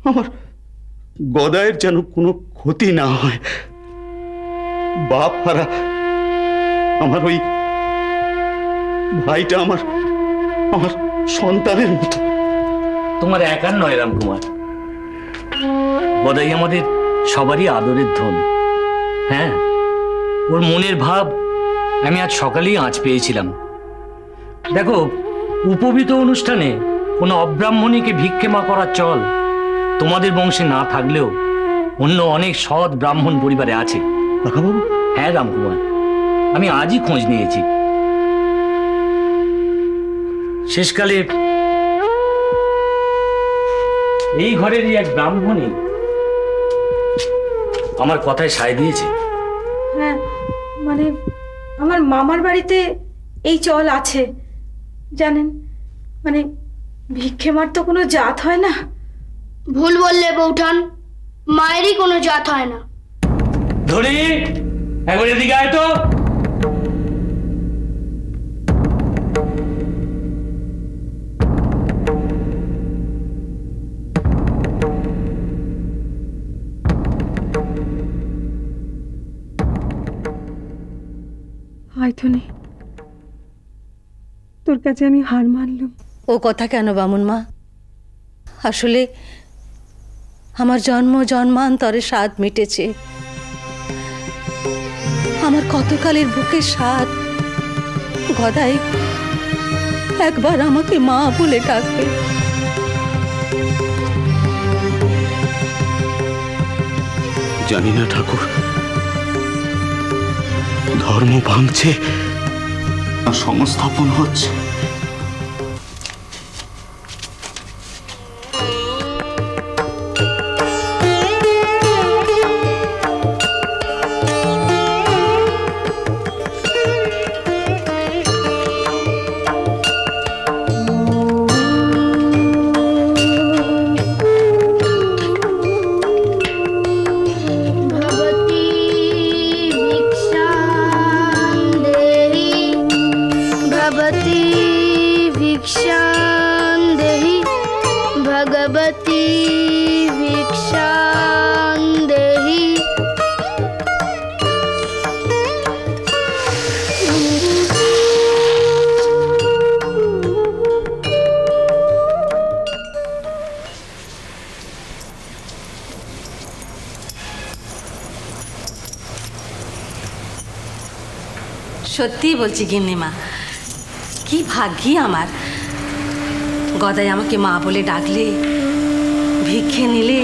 আমার গদায়ের যেন কোনো ক্ষতি না হয়। বাপ হারা আমার ওই ভাইটা আমার আমার সন্তানের মতো। তোমার একার নয় রামকুমার, গদাই আমাদের সবারই আদরের ধন। হ্যাঁ, ওর মনের ভাব আমি আজ সকালেই আঁচ পেয়েছিলাম। দেখো, উপবিত অনুষ্ঠানে কোনো অব্রাহ্মণীকে ভিক্ষেমা করার চল তোমাদের বংশে না থাকলেও অন্য অনেক সৎ ব্রাহ্মণ পরিবারে আছে। কাকাবাবু? হ্যাঁ রামকুমার, আমি আজই খোঁজ নিয়েছি। শেষকালে এই ঘরেরই এক ব্রাহ্মণী আমার কথায় সায় দিয়েছে। হ্যাঁ, মানে আমার মামার বাড়িতে এই চল আছে জানেন। মানে ভিক্ষেমার তো কোনো জাত হয় না। ভুল বললে বৌঠান, মায়েরই কোনো জাত হয় না। ধরি একবার এদিকে আয় তো। হয়তো নেই, তোর কাছে আমি হার মানলুম। ও কথা কেন বামুন মা? আসলে আমার জন্ম জন্মান্তরে স্বাদ মিটেছে। আমার কতকালের বুকের স্বাদ। গদাই একবার আমাকে মা বলে ডাকবে। জানি না ঠাকুর, ধর্ম ভাঙছে সংস্থাপন হচ্ছে। সত্যি বলছি গিন্নিমা, কি ভাগ্যি আমার। গদাই আমাকে মা বলে ডাকলে, ভিক্ষে নিলে,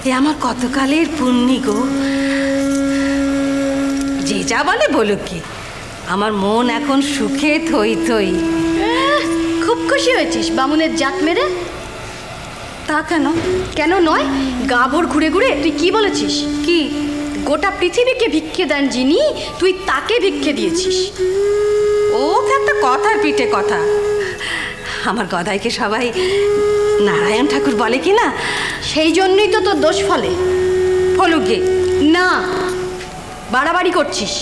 এ আমার কতকালের পুণ্যি গো। যে যা বলে বলুক, কি আমার মন এখন সুখে থই থই। খুব খুশি হয়েছিস বামুনের জাত মেরে? তা কেন? কেন নয়, গা ভোর ঘুরে ঘুরে তুই কি বলেছিস? কি? গোটা পৃথিবীকে ভিক্ষে দেন যিনি, তুই তাকে ভিক্ষে দিয়েছিস। ও তো একটা কথার পিঠে কথা। আমার গদাইকে সবাই নারায়ণ ঠাকুর বলে কি না, সেই জন্যই তো তোর দোষ ফলে। ফলুক গে। না, বাড়াবাড়ি করছিস।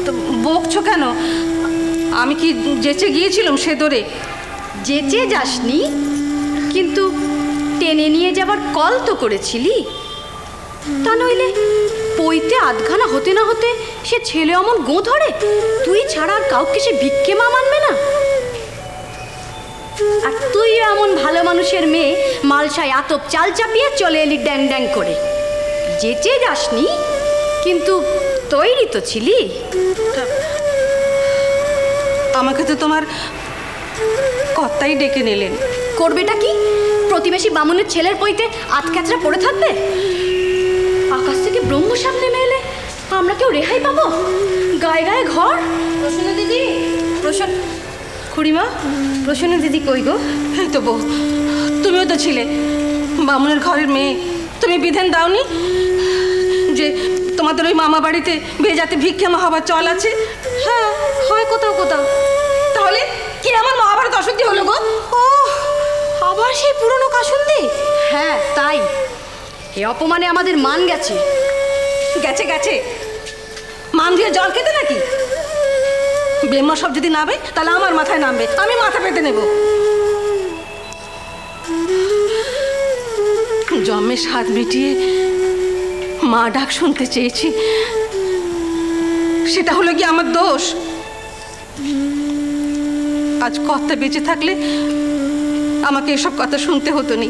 তো বকছো কেন? আমি কি যেচে গিয়েছিলাম সে দরে? যেচে যাসনি, কিন্তু টেনে নিয়ে যাবার কল তো করেছিলি। তা নইলে পইতে আধখানা হতে না হতে সে ছেলে অমন গো ধরে, তুই ছাড়া আর কাউকে সে ভিক্ষে মা মানবে না। আর তুই এমন ভালো মানুষের মেয়ে মালসায় আতপ চাল চাপিয়ে চলে এলি ড্যাং ড্যাং করে। যেচে যাসনি, কিন্তু তৈরি তো ছিলি। আমাকে তো তোমার কর্তাই ডেকে নিলেন। করবেটা কি? প্রতিবেশী বামুনের ছেলের পইতে আতক্যাচরা পড়ে থাকবে? আকাশ থেকে ব্রহ্ম সামনে নেমে এলে আমরা কেউ রেহাই পাবো? গায়ে গায়ে ঘর। প্রসন্ন দিদি, খুড়িমা, প্রসন্ন দিদি কই গো? এই তো বউ, তুমিও তো ছিলে বামুনের ঘরের মেয়ে। তুমি বিধান দাওনি যে তোমাদের ওই মামা বাড়িতে ভেজাতে ভিক্ষেমা হবার চল আছে? হ্যাঁ, হয় কোথাও কোথাও। তাহলে কি আমার মহাভারত অশুদ্ধি হলো গো? ও, আবার সেই পুরনো কাসুন্দি? হ্যাঁ তাই। এ অপমানে আমাদের মান গেছে। গেছে গেছে, মান দিয়ে জল খেতে নাকি? বেম্মা সব যদি নামে তাহলে আমার মাথায় নামবে, আমি মাথা পেতে নেব। জন্মের স্বাদ মিটিয়ে মা ডাক শুনতে চেয়েছি, সেটা হলো কি আমার দোষ? আজ কর্তা বেঁচে থাকলে আমাকে এসব কথা শুনতে হতো নি।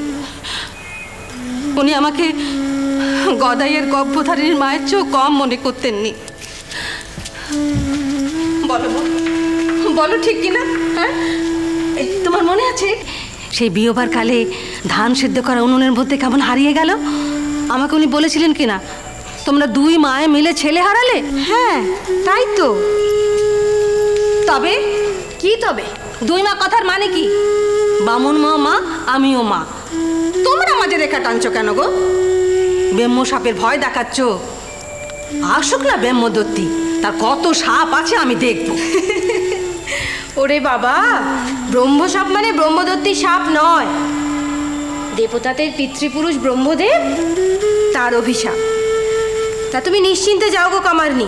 উনি আমাকে গদাইয়ের গর্ভধারীর মায়ের চেয়েও কম মনে করতেননি। বলো বলো, ঠিক কিনা? হ্যাঁ, তোমার মনে আছে সেই বিয়েবার কালে ধান সিদ্ধ করা উনুনের মধ্যে কেমন হারিয়ে গেল? আমাকে উনি বলেছিলেন কিনা, তোমরা দুই মায়ে মিলে ছেলে হারালে। হ্যাঁ, তাই তো। তবে কি তবে? দুই মা কথার মানে কি? বামুন মা মা, আমিও মা। তোমরা মাঝে রেখা টানছো কেন গো? ব্রহ্ম সাপের ভয় দেখাচ্ছ? আসুক না ব্রহ্মদত্তি, তার কত সাপ আছে আমি দেখব। ওরে বাবা, ব্রহ্ম সাপ মানে ব্রহ্মদত্তি সাপ নয়, দেবতাদের পিতৃপুরুষ ব্রহ্মদেব, তার অভিশাপ। তা তুমি নিশ্চিন্তে যাও গো কামারনি,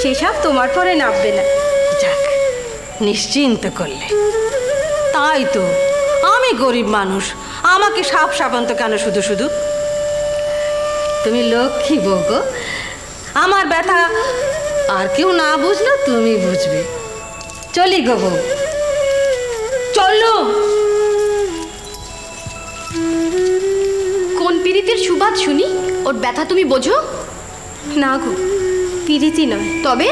সে সাপ তোমার পরে নামবে না। যাক, নিশ্চিন্ত করলে। তাই তো, আমি গরিব মানুষ, আমাকে সাপ সাপান্ত কেন শুধু শুধু? তুমি লক্ষ্মী বউ গো, আমার ব্যথা আর কেউ না বুঝলেও তুমি বুঝবে। চলি গো বউ, চলো। কোন পীড়িতের সুবাদ শুনি? ওর ব্যথা তুমি বোঝো? না গো, পিরিতি নয়। তবে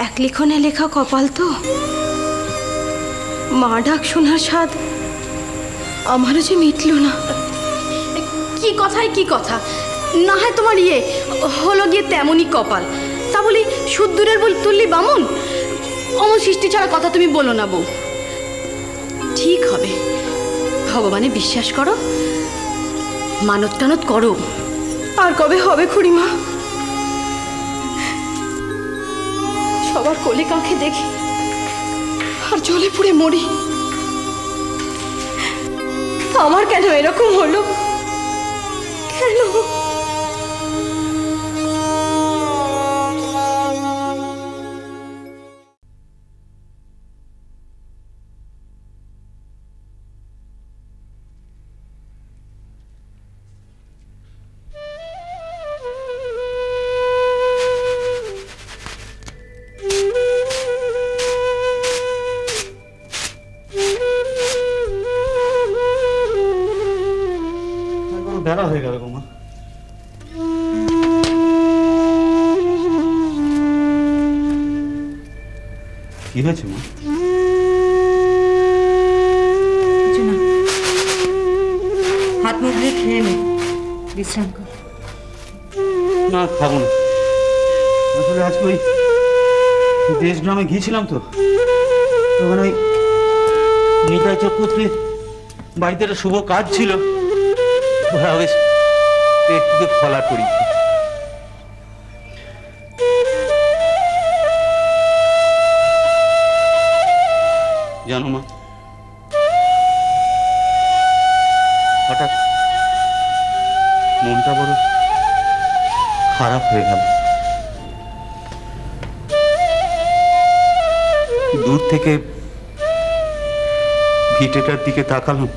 এক লিখনে লেখা কপাল তো। মা ডাক শোনার স্বাদ আমারও যে মিটল না। কি কথায় কি কথা? না হয় তোমার হলো গিয়ে তেমনই কপাল, তা বলি সুদূরের বল তুললি বামুন। অমন সৃষ্টি ছাড়া কথা তুমি বলো না বউ। ঠিক হবে, ভগবানে বিশ্বাস করো, মানত টানত করো। আর কবে হবে খুড়িমা? সবার কোলে কাঁখে দেখি আর জলে পুড়ে মরি। আমার কেন এরকম হলো? কেন? বেলা হয়ে গেল গোমা। কি হয়েছে মা? কিছু না, হাত মুখ দিয়ে খেয়ে নে, বিশ্রাম কর। না, খাবো না। আসলে আজকে ওই দেশ গ্রামে গিয়েছিলাম তো, ওখানে ওই নিতাই চক্রবর্তী বাড়িতে একটা শুভ কাজ ছিল, ওরা বেশ পেট টুকে ফলা করি। জানো মা, হঠাৎ মনটা বড় খারাপ হয়ে গেল। দূর থেকে ভিটেটার দিকে তাকালাম,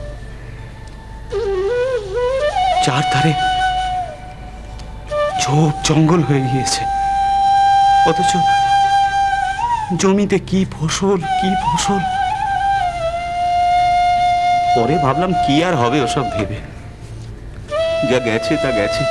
চারধারে ঝোপ জঙ্গল হয়ে গিয়েছে, অথচ জমিতে কি ফসল কি ফসল। পরে ভাবলাম কি আর হবে ওসব ভেবে, যা গেছে তা গেছে।